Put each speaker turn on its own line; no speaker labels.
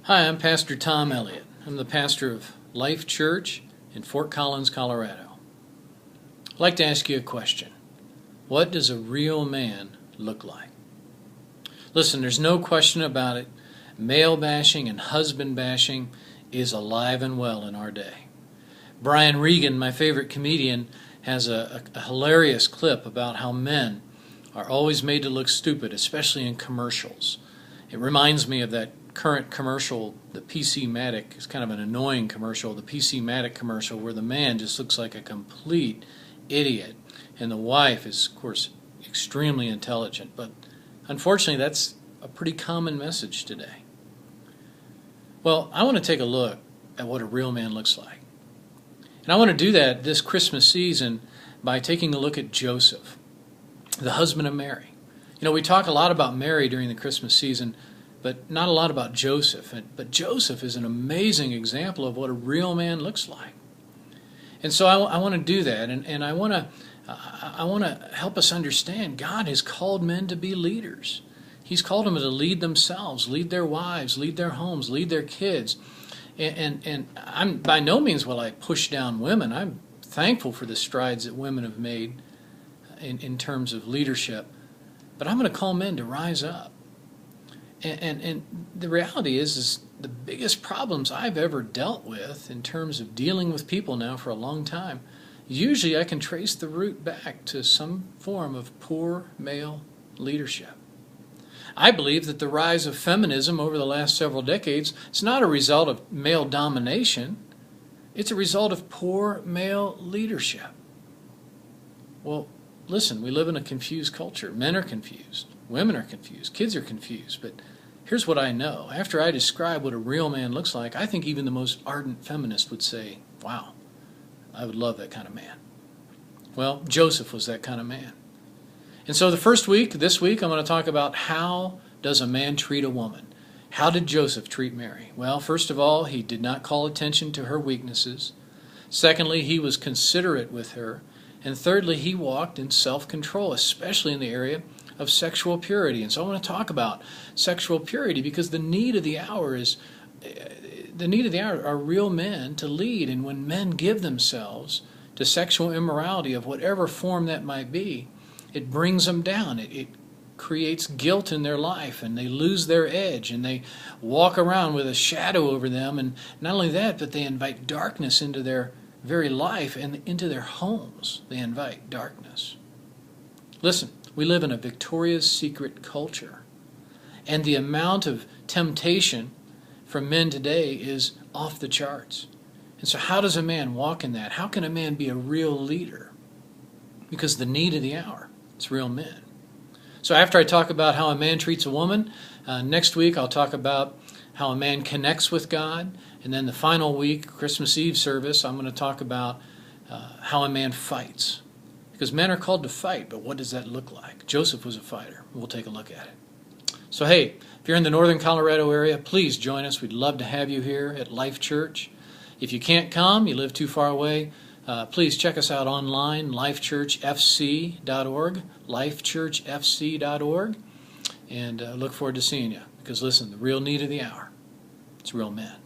Hi, I'm Pastor Tom Elliott. I'm the pastor of Life Church in Fort Collins, Colorado. I'd like to ask you a question. What does a real man look like? Listen, there's no question about it. Male bashing and husband bashing is alive and well in our day. Brian Regan, my favorite comedian, has a hilarious clip about how men are always made to look stupid, especially in commercials. It reminds me of that current commercial, the PC-Matic. It's kind of an annoying commercial, the PC-Matic commercial, where the man just looks like a complete idiot, and the wife is, of course, extremely intelligent. But unfortunately, that's a pretty common message today. Well, I want to take a look at what a real man looks like. And I want to do that this Christmas season by taking a look at Joseph, the husband of Mary. You know, we talk a lot about Mary during the Christmas season, but not a lot about Joseph. But Joseph is an amazing example of what a real man looks like. And so I want to do that, and I want to help us understand God has called men to be leaders. He's called them to lead themselves, lead their wives, lead their homes, lead their kids. And I'm by no means will I push down women. I'm thankful for the strides that women have made in terms of leadership. But I'm going to call men to rise up. And the reality is the biggest problems I've ever dealt with in terms of dealing with people now for a long time, usually I can trace the root back to some form of poor male leadership. I believe that the rise of feminism over the last several decades is not a result of male domination. It's a result of poor male leadership. Well, listen, we live in a confused culture. Men are confused. Women are confused. Kids are confused. But here's what I know. After I describe what a real man looks like, I think even the most ardent feminist would say, wow, I would love that kind of man. Well, Joseph was that kind of man. And so this week, I'm going to talk about how does a man treat a woman. How did Joseph treat Mary? Well, first of all, he did not call attention to her weaknesses. Secondly, he was considerate with her. And thirdly, he walked in self-control, especially in the area of sexual purity. And so I want to talk about sexual purity because the need of the hour are real men to lead. And when men give themselves to sexual immorality of whatever form that might be, it brings them down. It creates guilt in their life, and they lose their edge, and they walk around with a shadow over them. And not only that, but they invite darkness into their very life and into their homes. They invite darkness. Listen, we live in a Victoria's Secret culture, and the amount of temptation from men today is off the charts. And so how does a man walk in that? How can a man be a real leader? Because the need of the hour, it's real men. So after I talk about how a man treats a woman, next week I'll talk about how a man connects with God. And then the final week, Christmas Eve service, I'm going to talk about how a man fights. Because men are called to fight, but what does that look like? Joseph was a fighter. We'll take a look at it. So hey, if you're in the northern Colorado area, please join us. We'd love to have you here at Life Church. If you can't come, you live too far away, please check us out online, lifechurchfc.org, lifechurchfc.org, and look forward to seeing you. Because listen, the real need of the hour, it's real men.